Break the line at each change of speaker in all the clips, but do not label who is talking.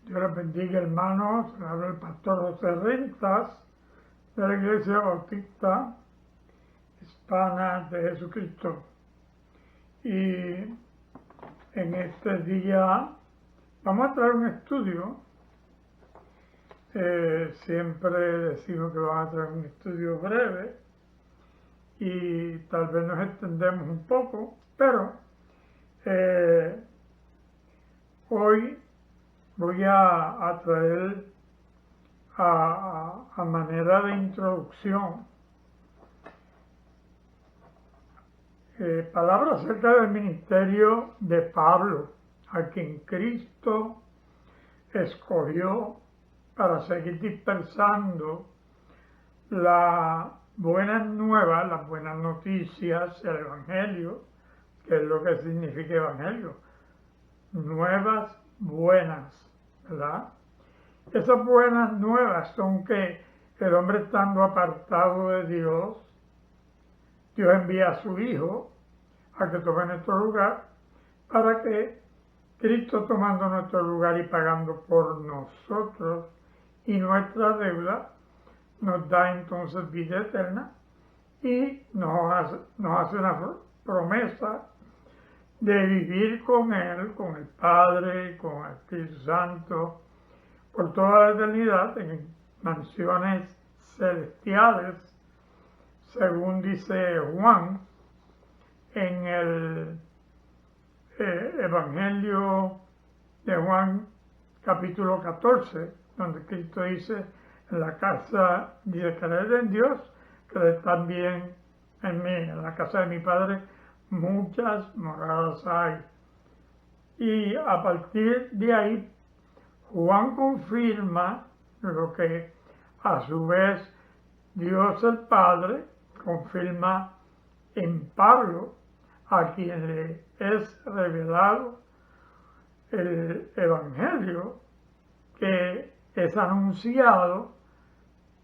Dios les bendiga, hermanos. Le habla el pastor José Rentas de la Iglesia Bautista Hispana de Jesucristo. Y en este día vamos a traer un estudio. Siempre decimos que vamos a traer un estudio breve y tal vez nos extendemos un poco, pero hoy voy a traer a manera de introducción palabras acerca del ministerio de Pablo, a quien Cristo escogió para seguir dispersando la buenas nuevas, las buenas noticias, el Evangelio, que es lo que significa Evangelio, nuevas buenas, ¿verdad? Esas buenas nuevas son que el hombre estando apartado de Dios, Dios envía a su Hijo a que tome nuestro lugar, para que Cristo, tomando nuestro lugar y pagando por nosotros y nuestra deuda, nos da entonces vida eterna y nos hace una promesa de vivir con Él, con el Padre, con el Espíritu Santo, por toda la eternidad en mansiones celestiales, según dice Juan en el Evangelio de Juan capítulo 14, donde Cristo dice: en la casa de creer en Dios, creer también en mí. En la casa de mi Padre muchas moradas hay. Y a partir de ahí, Juan confirma lo que a su vez Dios el Padre confirma en Pablo, a quien le es revelado el Evangelio que es anunciado,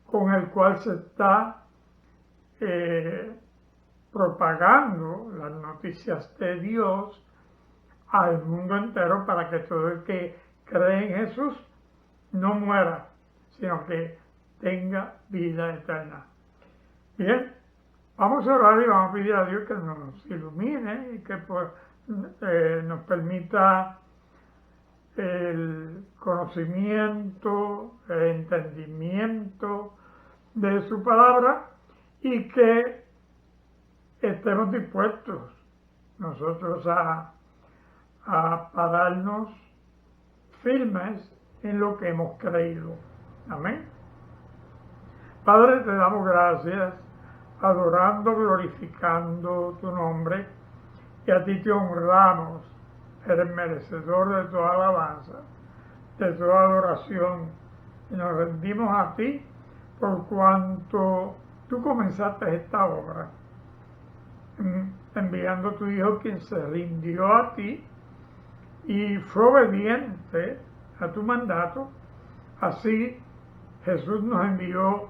con el cual se está propagando las noticias de Dios al mundo entero, para que todo el que cree en Jesús no muera, sino que tenga vida eterna. Bien, vamos a orar y vamos a pedir a Dios que nos ilumine y que nos permita el conocimiento, el entendimiento de su palabra, y que estemos dispuestos nosotros a pararnos firmes en lo que hemos creído. Amén. Padre, te damos gracias, adorando, glorificando tu nombre, y a ti te honramos. Eres merecedor de toda alabanza, de toda adoración, y nos rendimos a ti por cuanto tú comenzaste esta obra, enviando a tu Hijo, quien se rindió a ti y fue obediente a tu mandato. Así Jesús nos envió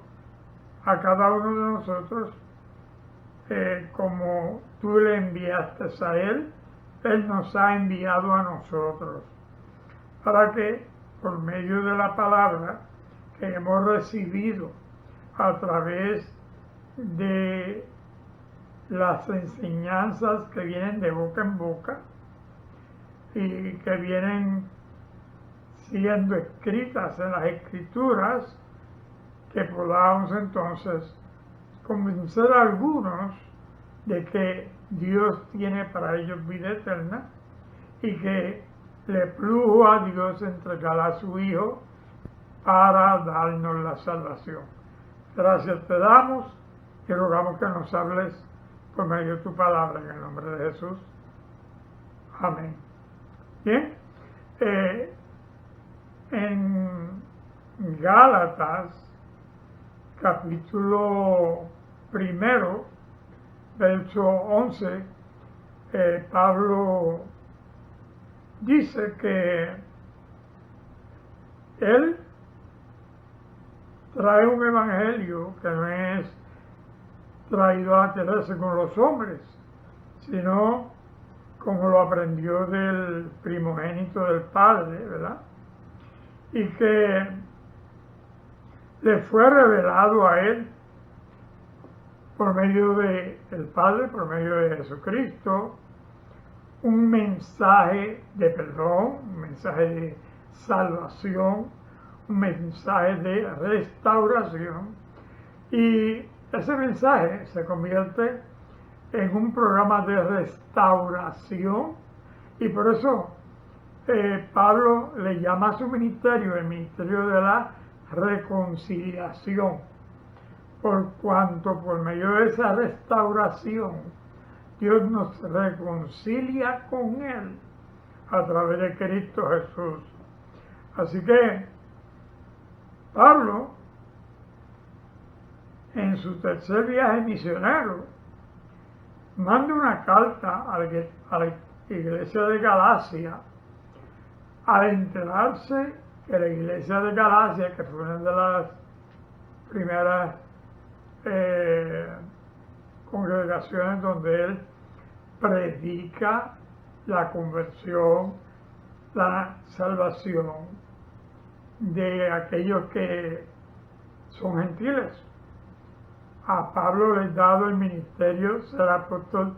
a cada uno de nosotros como tú le enviaste a Él. Él nos ha enviado a nosotros, para que por medio de la palabra que hemos recibido a través de las enseñanzas que vienen de boca en boca y que vienen siendo escritas en las Escrituras, que podamos entonces convencer a algunos de que Dios tiene para ellos vida eterna, y que le plugo a Dios entregar a su Hijo para darnos la salvación. Gracias te damos y rogamos que nos hables por medio de tu palabra, en el nombre de Jesús. Amén. Bien, en Gálatas capítulo 1, verso 11, Pablo dice que él trae un evangelio que no es traído a tenerse con los hombres, sino como lo aprendió del primogénito del Padre, ¿verdad? y que le fue revelado a él por medio del Padre, por medio de Jesucristo, un mensaje de perdón, un mensaje de salvación, un mensaje de restauración, y ese mensaje se convierte en un programa de restauración, y por eso Pablo le llama a su ministerio el ministerio de la reconciliación, por cuanto por medio de esa restauración Dios nos reconcilia con Él a través de Cristo Jesús. Así que Pablo, en su tercer viaje misionero, manda una carta a la iglesia de Galacia al enterarse que la iglesia de Galacia, que fue una de las primeras congregaciones donde él predica la conversión, la salvación de aquellos que son gentiles. A Pablo le ha dado el ministerio ser apóstol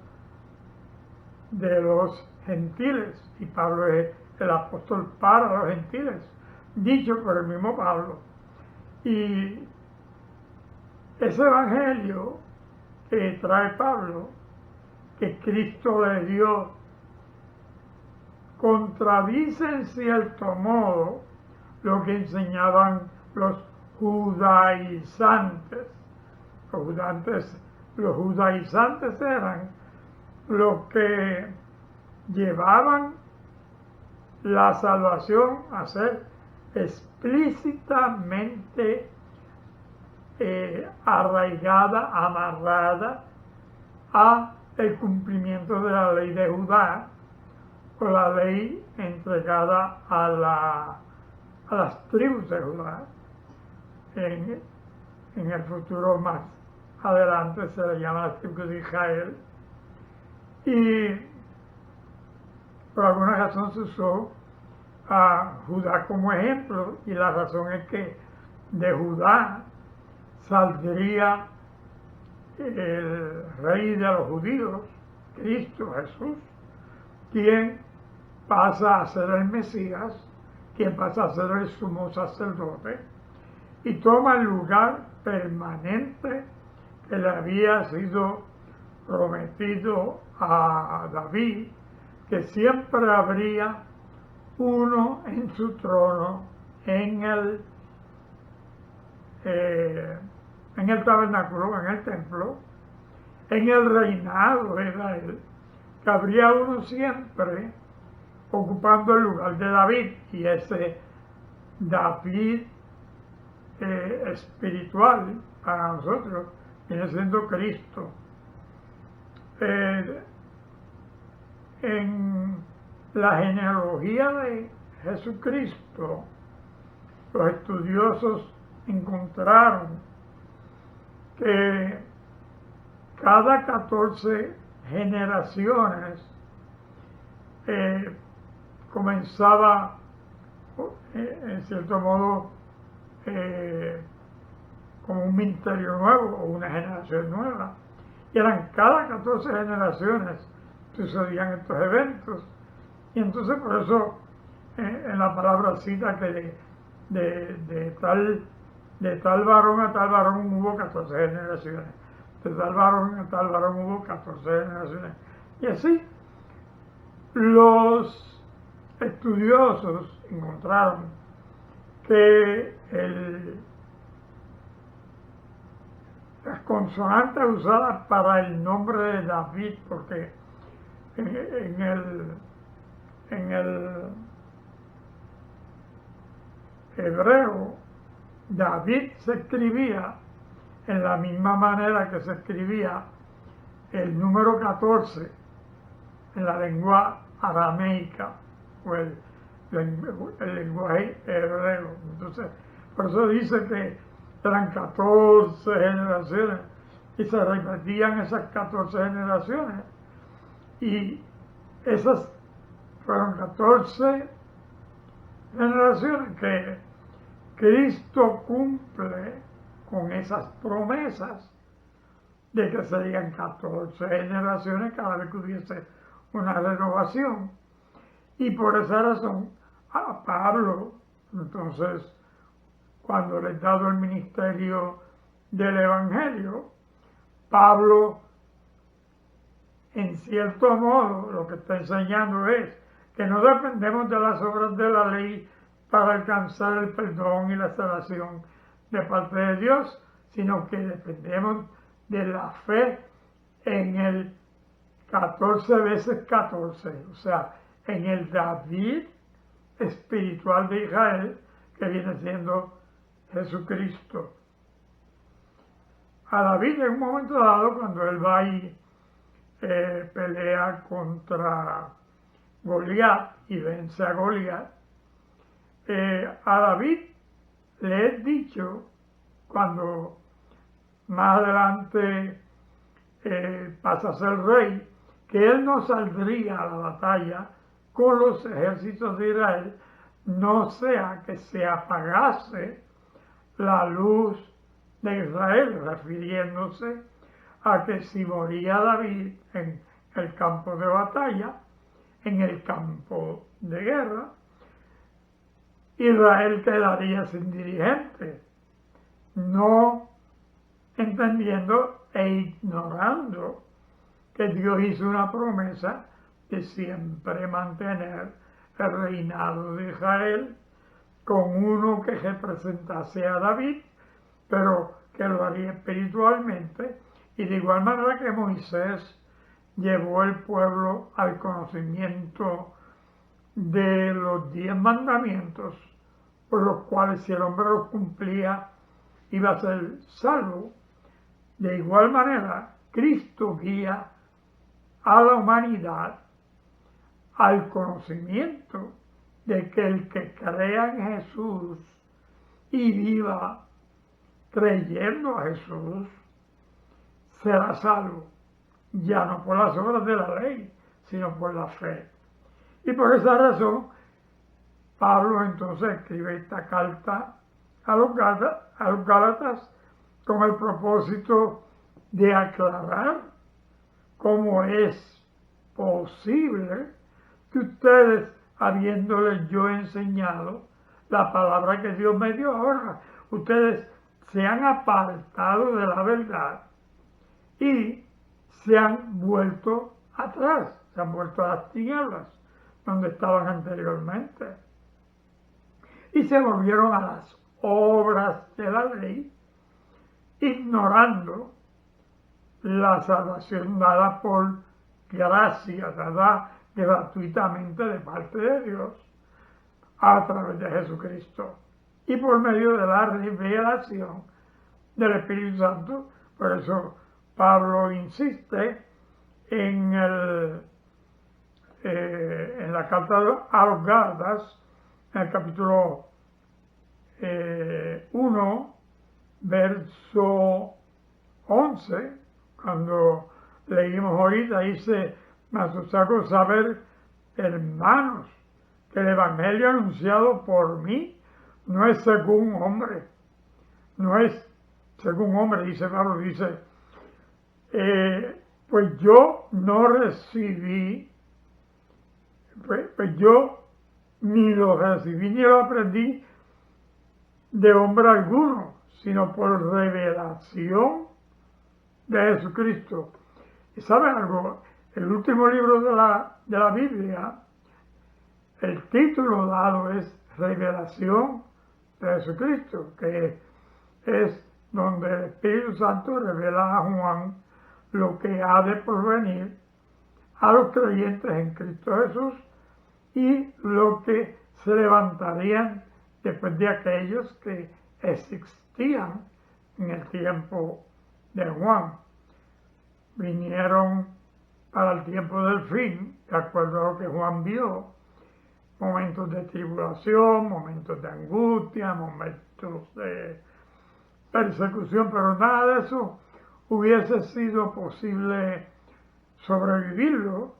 de los gentiles, y Pablo es el apóstol para los gentiles, dicho por el mismo Pablo. Y ese evangelio que trae Pablo, que Cristo le dio, contradice en cierto modo lo que enseñaban los judaizantes. Los judaizantes eran los que llevaban la salvación a ser explícitamente arraigada, amarrada a el cumplimiento de la ley de Judá, o la ley entregada a las tribus de Judá. En el futuro más adelante se le llama las tribus de Israel, y por alguna razón se usó a Judá como ejemplo, y la razón es que de Judá saldría el rey de los judíos, Cristo Jesús, quien pasa a ser el Mesías, quien pasa a ser el sumo sacerdote, y toma el lugar permanente que le había sido prometido a David, que siempre habría uno en su trono en el tabernáculo, en el templo, en el reinado de Israel, que habría uno siempre ocupando el lugar de David, y ese David espiritual para nosotros viene siendo Cristo. En la genealogía de Jesucristo, los estudiosos encontraron que cada 14 generaciones comenzaba en cierto modo como un ministerio nuevo o una generación nueva, y eran cada 14 generaciones sucedían estos eventos. Y entonces por eso en la palabra cita que de tal varón a tal varón hubo 14 generaciones, de tal varón a tal varón hubo 14 generaciones, y así los estudiosos encontraron que las consonantes usadas para el nombre de David, porque en el hebreo David se escribía en la misma manera que se escribía el número 14 en la lengua arameica o el lenguaje hebreo. Entonces, por eso dice que eran 14 generaciones y se repetían esas 14 generaciones, y esas fueron 14 generaciones que Cristo cumple con esas promesas de que serían 14 generaciones cada vez que hubiese una renovación. Y por esa razón, a Pablo, entonces, cuando le he dado el ministerio del Evangelio, Pablo, en cierto modo, lo que está enseñando es que no dependemos de las obras de la ley para alcanzar el perdón y la salvación de parte de Dios, sino que dependemos de la fe en el 14 veces 14, o sea, en el David espiritual de Israel, que viene siendo Jesucristo. A David en un momento dado, cuando él va y pelea contra Goliat y vence a Goliat, a David le he dicho, cuando más adelante pasa a ser rey, que él no saldría a la batalla con los ejércitos de Israel, no sea que se apagase la luz de Israel, refiriéndose a que si moría David en el campo de batalla, en el campo de guerra, Israel quedaría sin dirigente, no entendiendo e ignorando que Dios hizo una promesa de siempre mantener el reinado de Israel con uno que representase a David, pero que lo haría espiritualmente, y de igual manera que Moisés llevó el pueblo al conocimiento de los 10 mandamientos, por los cuales si el hombre los cumplía iba a ser salvo. De igual manera, Cristo guía a la humanidad al conocimiento de que el que crea en Jesús y viva creyendo a Jesús será salvo, ya no por las obras de la ley, sino por la fe. Y por esa razón, Pablo entonces escribe esta carta a los Gálatas con el propósito de aclarar cómo es posible que ustedes, habiéndoles yo enseñado la palabra que Dios me dio ahora, ustedes se han apartado de la verdad y se han vuelto atrás, se han vuelto a las tinieblas donde estaban anteriormente y se volvieron a las obras de la ley, ignorando la salvación dada por gracia, dada gratuitamente de parte de Dios a través de Jesucristo y por medio de la revelación del Espíritu Santo. Por eso Pablo insiste en la carta a los Gálatas, en el capítulo 1, verso 11, cuando leímos ahorita, dice: mas os hago saber, hermanos, que el Evangelio anunciado por mí no es según hombre, no es según hombre, dice Pablo, dice, pues yo no recibí, pues yo ni lo recibí ni lo aprendí de hombre alguno, sino por revelación de Jesucristo. ¿Y saben algo? El último libro de la Biblia, el título dado es Revelación de Jesucristo, que es donde el Espíritu Santo revela a Juan lo que ha de porvenir a los creyentes en Cristo Jesús y lo que se levantarían después de aquellos que existían en el tiempo de Juan. Vinieron para el tiempo del fin, de acuerdo a lo que Juan vio, momentos de tribulación, momentos de angustia, momentos de persecución, pero nada de eso hubiese sido posible sobrevivirlo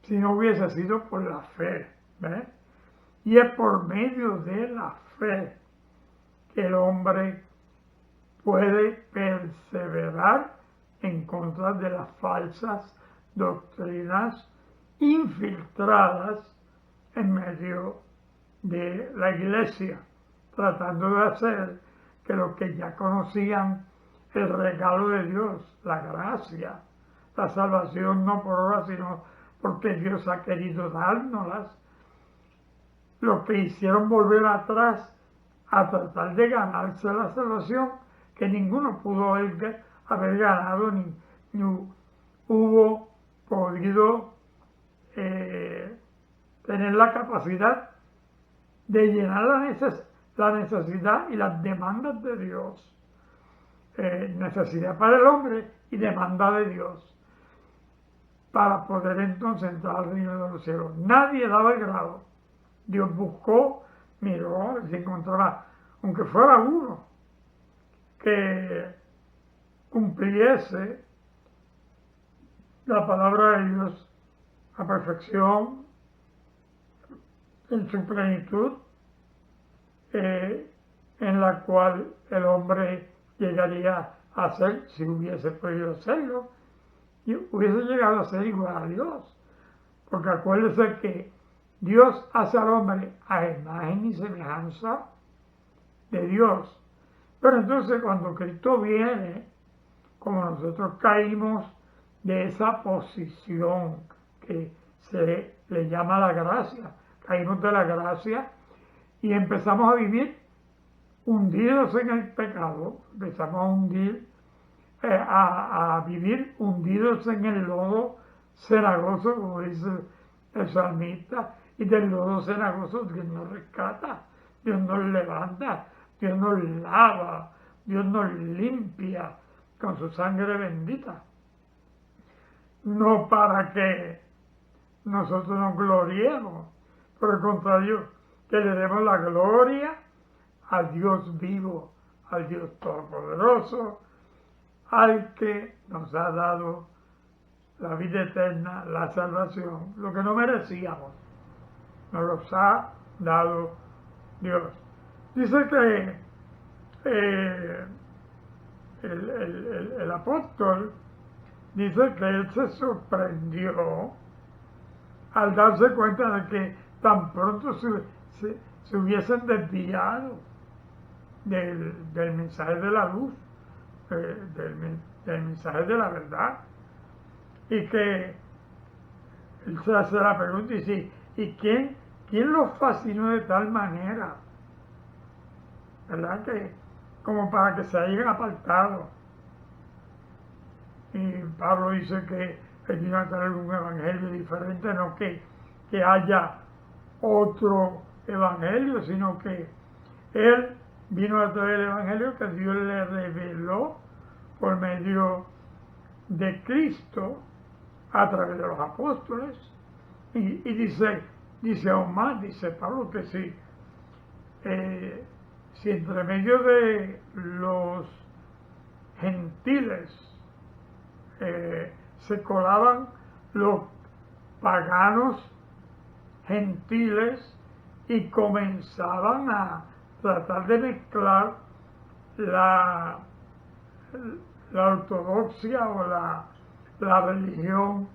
si no hubiese sido por la fe, ¿ves? Y es por medio de la fe que el hombre puede perseverar en contra de las falsas doctrinas infiltradas en medio de la iglesia, tratando de hacer que los que ya conocían el regalo de Dios, la gracia, la salvación no por obra, sino porque Dios ha querido dárnoslas, lo que hicieron volver atrás a tratar de ganarse la salvación, que ninguno pudo haber ganado ni hubo podido tener la capacidad de llenar la necesidad y las demandas de Dios. Necesidad para el hombre y demanda de Dios, para poder entonces entrar al reino de los cielos. Nadie daba el grado. Dios buscó, miró, se encontraba, aunque fuera uno, que cumpliese la palabra de Dios a perfección, en su plenitud, en la cual el hombre llegaría a ser, si hubiese podido serlo, y hubiese llegado a ser igual a Dios. Porque acuérdese que Dios hace al hombre a imagen y semejanza de Dios. Pero entonces cuando Cristo viene, como nosotros caímos de esa posición que se le llama la gracia, caímos de la gracia y empezamos a vivir hundidos en el pecado, empezamos a hundir, a vivir hundidos en el lodo cenagoso, como dice el salmista, y del lodo cenagoso Dios nos rescata, Dios nos levanta, Dios nos lava, Dios nos limpia con su sangre bendita. No para que nosotros nos gloriemos, por el contrario, que le demos la gloria al Dios vivo, al Dios todopoderoso, al que nos ha dado la vida eterna, la salvación, lo que no merecíamos, nos los ha dado Dios. Dice que el apóstol dice que él se sorprendió al darse cuenta de que tan pronto se hubiesen desviado del mensaje de la luz, del mensaje de la verdad, y que él se hace la pregunta y dice, ¿y quién los fascinó de tal manera? ¿Verdad? Que como para que se hayan apartado. Y Pablo dice que él vino a traer un evangelio diferente, no que haya otro evangelio, sino que él vino a traer el evangelio que Dios le reveló por medio de Cristo a través de los apóstoles. Y dice aún más, dice Pablo, que si entre medio de los gentiles se colaban los paganos gentiles y comenzaban a tratar de mezclar la ortodoxia o la religión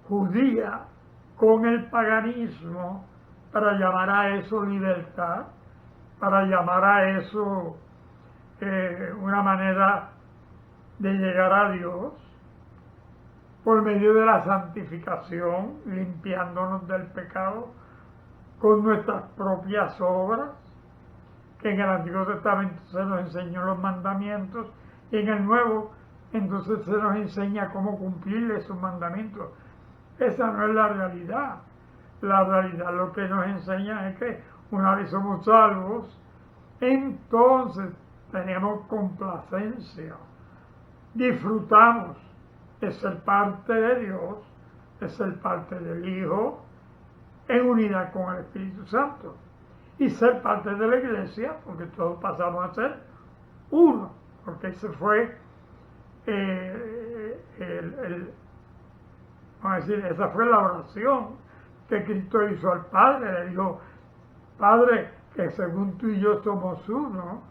judía con el paganismo para llamar a eso libertad, para llamar a eso una manera de llegar a Dios por medio de la santificación, limpiándonos del pecado con nuestras propias obras, que en el Antiguo Testamento se nos enseñó los mandamientos y en el Nuevo entonces se nos enseña cómo cumplir esos mandamientos. Esa no es la realidad. La realidad lo que nos enseña es que una vez somos salvos, entonces tenemos complacencia, disfrutamos de ser parte de Dios, de ser parte del Hijo, en unidad con el Espíritu Santo, y ser parte de la iglesia, porque todos pasamos a ser uno, porque ese fue vamos a decir, esa fue la oración que Cristo hizo al Padre. Le dijo, Padre, que según tú y yo somos uno,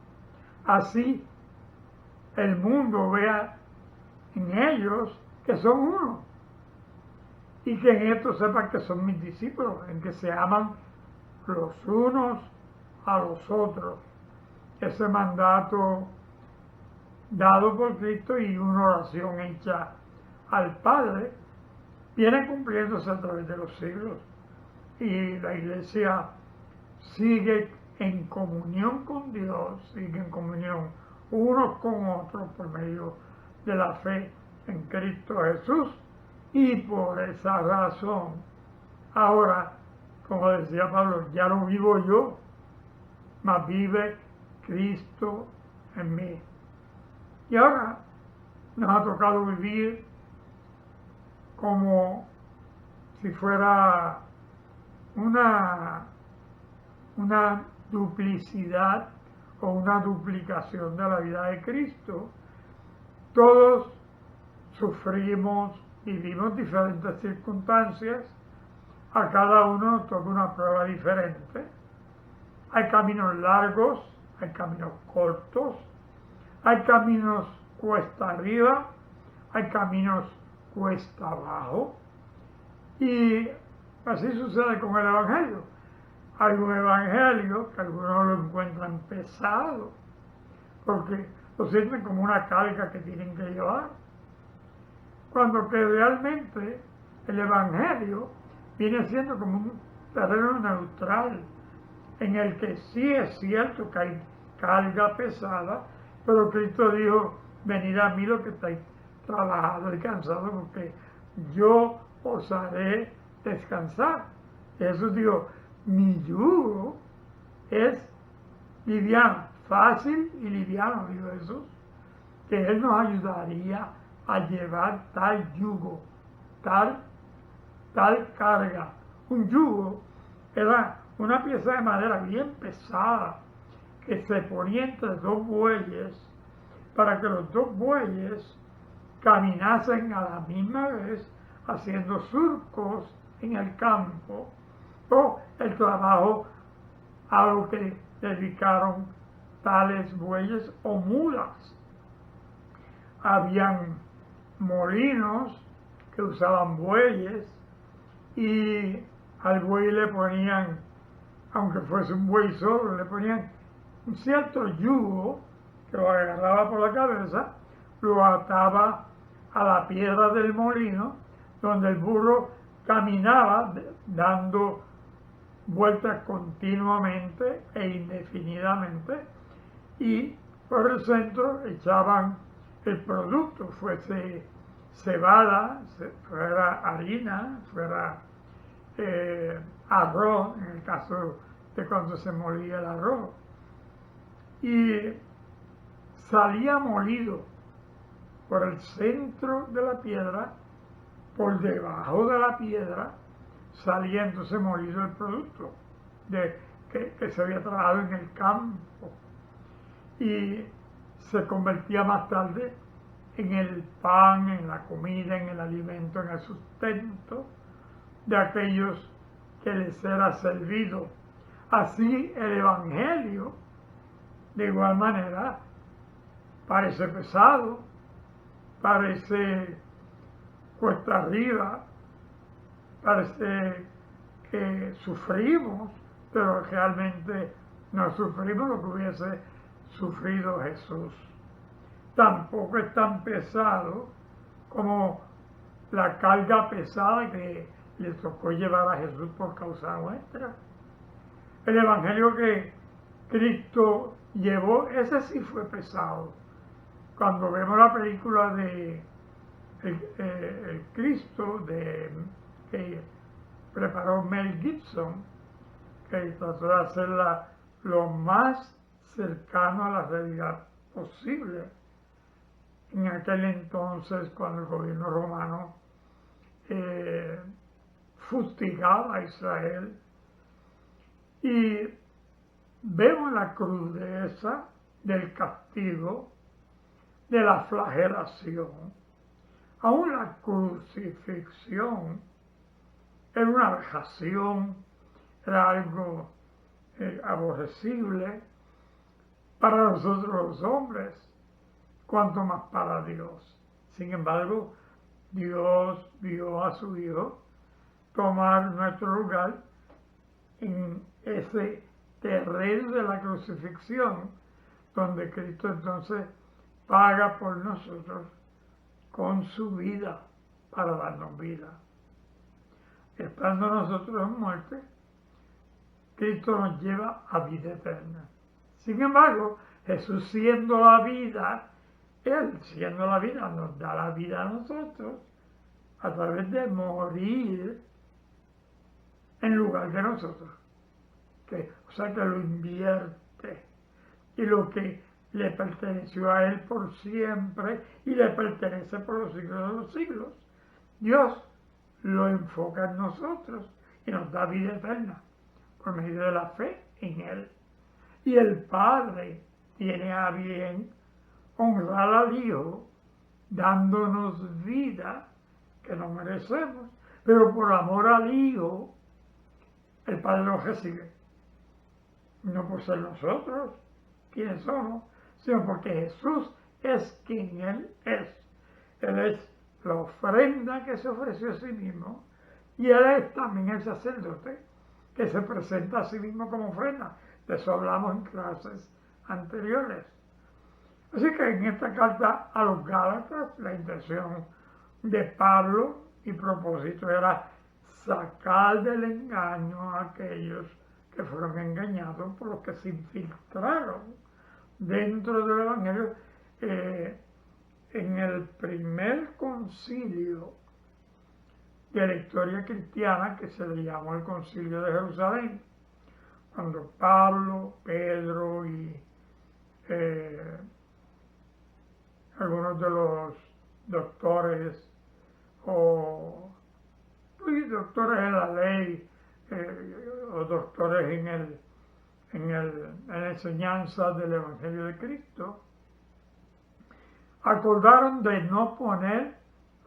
así el mundo vea en ellos que son uno. Y que en esto sepan que son mis discípulos, en que se aman los unos a los otros. Ese mandato dado por Cristo y una oración hecha al Padre viene cumpliéndose a través de los siglos. Y la Iglesia sigue en comunión con Dios, sigue en comunión unos con otros por medio de la fe en Cristo Jesús. Y por esa razón, ahora, como decía Pablo, ya no vivo yo, mas vive Cristo en mí. Y ahora nos ha tocado vivir como si fuera una duplicidad o una duplicación de la vida de Cristo. Todos sufrimos, vivimos diferentes circunstancias, a cada uno nos toca una prueba diferente. Hay caminos largos, hay caminos cortos, hay caminos cuesta arriba, hay caminos cuesta abajo. Y así sucede con el Evangelio. Hay un Evangelio que algunos lo encuentran pesado, porque lo sienten como una carga que tienen que llevar. Cuando que realmente el Evangelio viene siendo como un terreno neutral, en el que sí es cierto que hay carga pesada, pero Cristo dijo, venid a mí los que estáis trabajados y cansados, porque yo os haré descansar. Jesús dijo, mi yugo es liviano, fácil y liviano, dijo Jesús, que Él nos ayudaría a llevar tal yugo, tal carga. Un yugo era una pieza de madera bien pesada que se ponía entre dos bueyes para que los dos bueyes caminasen a la misma vez haciendo surcos en el campo, o el trabajo a lo que dedicaron tales bueyes o mulas. Habían molinos que usaban bueyes y al buey le ponían, aunque fuese un buey solo, le ponían un cierto yugo que lo agarraba por la cabeza, lo ataba a la piedra del molino, donde el burro caminaba dando vueltas continuamente e indefinidamente, y por el centro echaban el producto, fuese cebada, fuera harina, fuera arroz, en el caso de cuando se molía el arroz. Y salía molido por el centro de la piedra, por debajo de la piedra, salía entonces molido el producto que se había trabajado en el campo. Y se convertía más tarde en el pan, en la comida, en el alimento, en el sustento de aquellos que les era servido. Así el Evangelio, de igual manera, parece pesado, parece cuesta arriba, parece que sufrimos, pero realmente no sufrimos lo que hubiese sufrido Jesús. Tampoco es tan pesado como la carga pesada que le tocó llevar a Jesús por causa nuestra. El Evangelio que Cristo llevó, ese sí fue pesado. Cuando vemos la película de el Cristo que preparó Mel Gibson, que trató de hacerla lo más cercano a la realidad posible, en aquel entonces cuando el gobierno romano fustigaba a Israel, y vemos la crudeza del castigo, de la flagelación. Aún la crucifixión era una vejación, era algo aborrecible para nosotros los hombres, cuanto más para Dios. Sin embargo, Dios vio a su Hijo tomar nuestro lugar en ese terreno de la crucifixión, donde Cristo entonces paga por nosotros con su vida para darnos vida. Estando nosotros en muerte, Cristo nos lleva a vida eterna. Sin embargo, Jesús siendo la vida, Él siendo la vida nos da la vida a nosotros a través de morir en lugar de nosotros. O sea que lo invierte. Y lo que le perteneció a Él por siempre y le pertenece por los siglos de los siglos, Dios lo enfoca en nosotros y nos da vida eterna por medio de la fe en Él. Y el Padre tiene a bien honrar al Hijo dándonos vida que no merecemos, pero por amor al Hijo el Padre lo recibe. No por ser nosotros quienes somos, sino porque Jesús es quien Él es. Él es la ofrenda que se ofreció a sí mismo y Él es también el sacerdote que se presenta a sí mismo como ofrenda. De eso hablamos en clases anteriores. Así que en esta carta a los Gálatas, la intención de Pablo y propósito era sacar del engaño a aquellos que fueron engañados por los que se infiltraron dentro del Evangelio en el primer concilio de la historia cristiana, que se le llamó el Concilio de Jerusalén, cuando Pablo, Pedro y algunos de los doctores o doctores de la ley o doctores en la enseñanza del Evangelio de Cristo, acordaron de no poner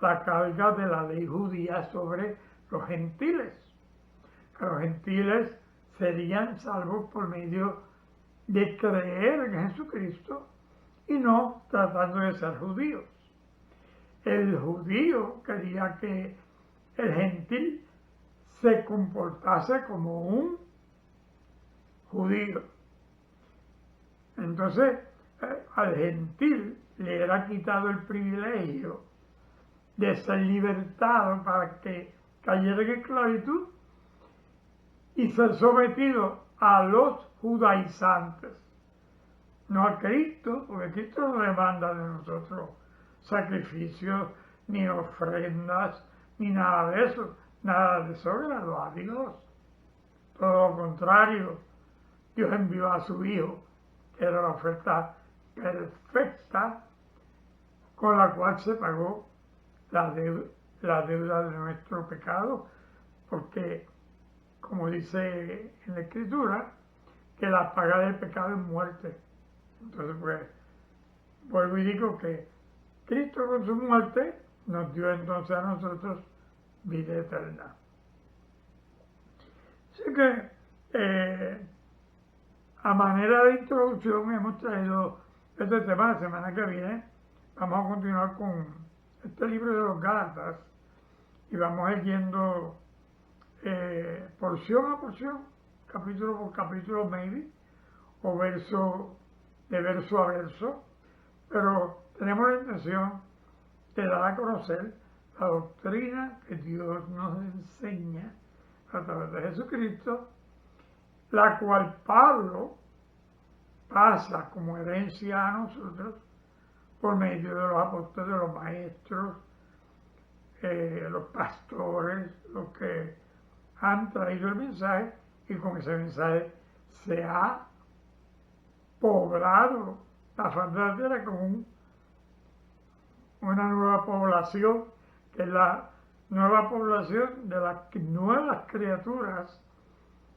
la carga de la ley judía sobre los gentiles. Que los gentiles serían salvos por medio de creer en Jesucristo y no tratando de ser judíos. El judío quería que el gentil se comportase como un judío. Entonces, al gentil le era quitado el privilegio de ser libertado para que cayera en esclavitud y ser sometido a los judaizantes, no a Cristo, porque Cristo no demanda de nosotros sacrificios, ni ofrendas, ni nada de eso. Nada de eso agradó a Dios. Todo lo contrario, Dios envió a su Hijo, que era la oferta perfecta con la cual se pagó la deuda de nuestro pecado, porque, como dice en la Escritura, que la paga del pecado es muerte. Entonces, pues, vuelvo y digo que Cristo con su muerte nos dio entonces a nosotros vida eterna. Así que, a manera de introducción, hemos traído este tema. La semana que viene vamos a continuar con este libro de los Gálatas y vamos a ir yendo porción a porción, capítulo por capítulo, maybe, o de verso a verso, pero tenemos la intención de dar a conocer la doctrina que Dios nos enseña a través de Jesucristo, la cual Pablo pasa como herencia a nosotros por medio de los apóstoles, de los maestros, los pastores, los que han traído el mensaje, y con ese mensaje se ha poblado la faz de la tierra con una nueva población, que es la nueva población de las nuevas criaturas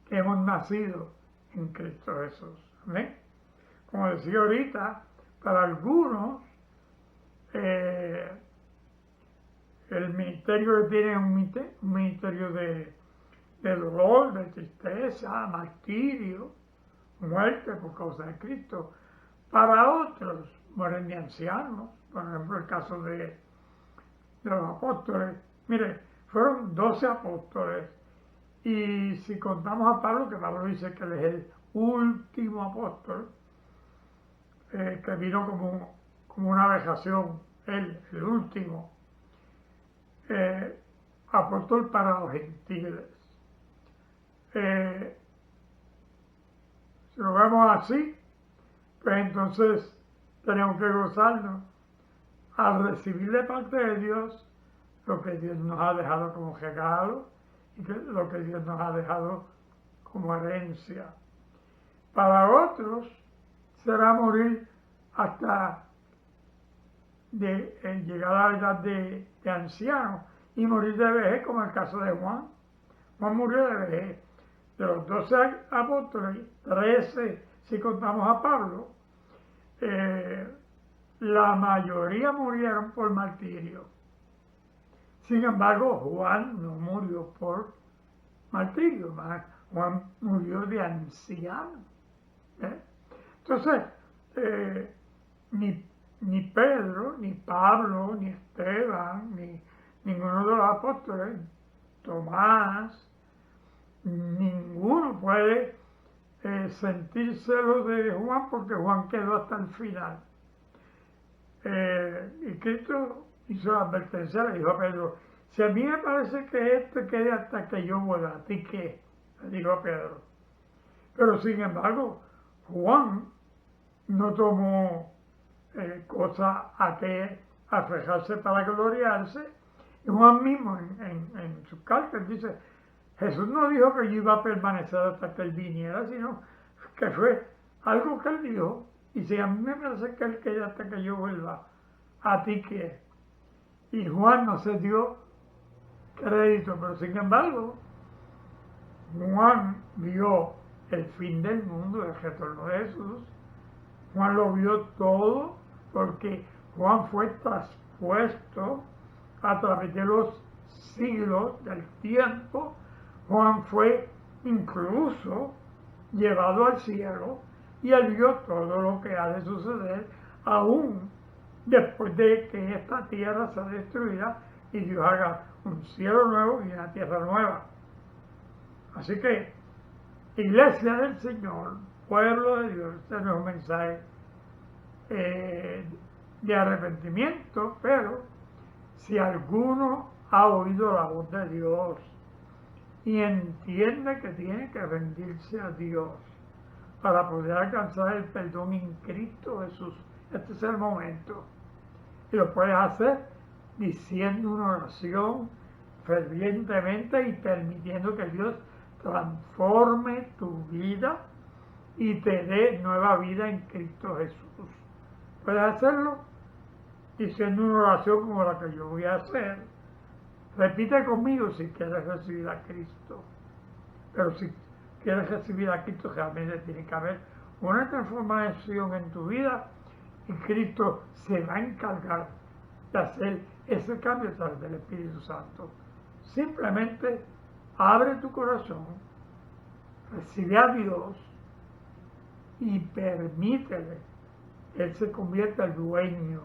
que hemos nacido en Cristo Jesús. ¿Amén? Como decía ahorita, para algunos el ministerio que tiene un ministerio de dolor, de tristeza, martirio, muerte por causa de Cristo. Para otros mueren de ancianos, por ejemplo el caso de los apóstoles. Mire, fueron 12 apóstoles y si contamos a Pablo, que Pablo dice que él es el último apóstol, que vino como una vejación, él, el último apóstol para los gentiles. Si lo vemos así, pues entonces tenemos que gozarnos al recibir de parte de Dios lo que Dios nos ha dejado como regalo y lo que Dios nos ha dejado como herencia. Para otros será morir hasta llegar a la edad de anciano y morir de vejez, como el caso de Juan. Juan murió de vejez. De los 12 apóstoles, 13 si contamos a Pablo, la mayoría murieron por martirio. Sin embargo, Juan no murió por martirio, Juan murió de anciano. Entonces, ni Pedro, ni Pablo, ni Esteban, ni ninguno de los apóstoles, Tomás, ninguno puede sentirse lo de Juan, porque Juan quedó hasta el final. Y Cristo hizo la advertencia, le dijo a Pedro: si a mí me parece que esto quede hasta que yo vuelva, ¿a ti qué? Le dijo a Pedro. Pero sin embargo, Juan no tomó cosa a que afejarse para gloriarse. Y Juan mismo en sus cartas dice: Jesús no dijo que yo iba a permanecer hasta que él viniera, sino que fue algo que él dijo. Y si a mí me parece que él queda hasta que yo vuelva, ¿a ti qué? Y Juan no se dio crédito, pero sin embargo, Juan vio el fin del mundo, el retorno de Jesús. Juan lo vio todo, porque Juan fue traspuesto a través de los siglos del tiempo. Juan fue incluso llevado al cielo y él vio todo lo que ha de suceder aún después de que esta tierra sea destruida y Dios haga un cielo nuevo y una tierra nueva. Así que, Iglesia del Señor, pueblo de Dios, este no es un mensaje de arrepentimiento, pero si alguno ha oído la voz de Dios y entiende que tiene que rendirse a Dios para poder alcanzar el perdón en Cristo Jesús, este es el momento. Y lo puedes hacer diciendo una oración fervientemente y permitiendo que Dios transforme tu vida y te dé nueva vida en Cristo Jesús. Puedes hacerlo diciendo una oración como la que yo voy a hacer. Repite conmigo si quieres recibir a Cristo. Pero si quieres recibir a Cristo, realmente tiene que haber una transformación en tu vida y Cristo se va a encargar de hacer ese cambio a través del Espíritu Santo. Simplemente abre tu corazón, recibe a Dios y permítele que Él se convierta en dueño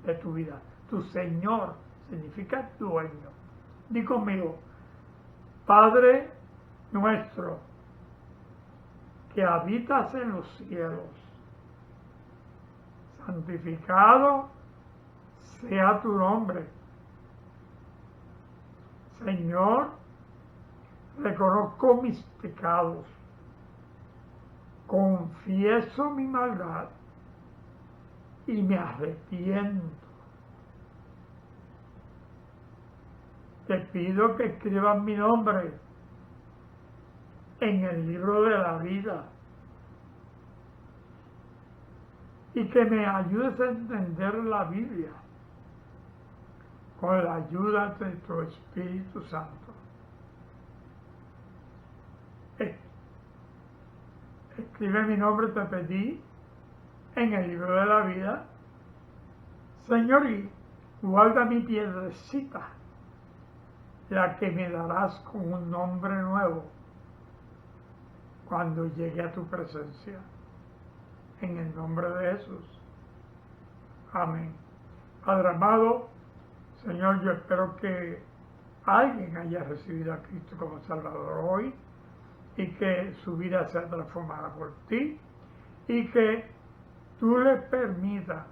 de tu vida. Tu Señor significa dueño. Di conmigo: Padre nuestro, que habitas en los cielos, santificado sea tu nombre. Señor, reconozco mis pecados, confieso mi maldad y me arrepiento. Te pido que escribas mi nombre en el libro de la vida y que me ayudes a entender la Biblia con la ayuda de tu Espíritu Santo. Escribe mi nombre, te pedí, en el libro de la vida. Señor, y guarda mi piedrecita, la que me darás con un nombre nuevo, cuando llegue a tu presencia. En el nombre de Jesús. Amén. Padre amado, Señor, yo espero que alguien haya recibido a Cristo como Salvador hoy y que su vida sea transformada por ti y que tú le permitas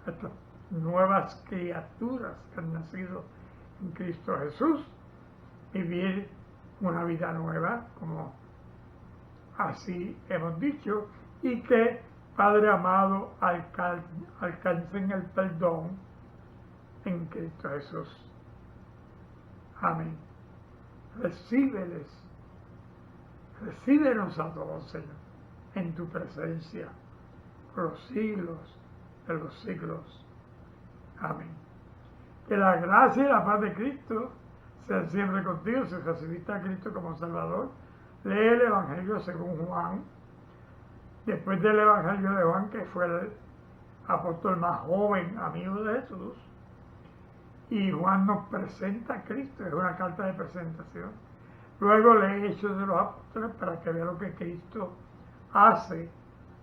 a estas nuevas criaturas que han nacido en Cristo Jesús vivir una vida nueva, como así hemos dicho, y que, Padre amado, alcancen el perdón en Cristo Jesús. Amén. Recíbenos a todos, Señor, en tu presencia, por los siglos de los siglos. Amén. Que la gracia y la paz de Cristo sean siempre contigo. Si recibiste a Cristo como Salvador, lee el Evangelio según Juan. Después del Evangelio de Juan, que fue el apóstol más joven, amigo de Jesús, y Juan nos presenta a Cristo, es una carta de presentación. Luego lee Hechos de los Apóstoles para que vea lo que Cristo hace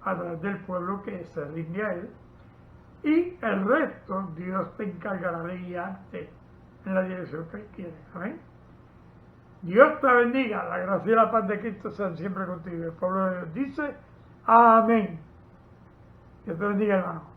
a través del pueblo que se rinde a Él. Y el resto, Dios te encargará de guiarte en la dirección que Él quiere. Amén. Dios te bendiga. La gracia y la paz de Cristo sean siempre contigo. El pueblo de Dios dice, amén. Dios te bendiga, hermano.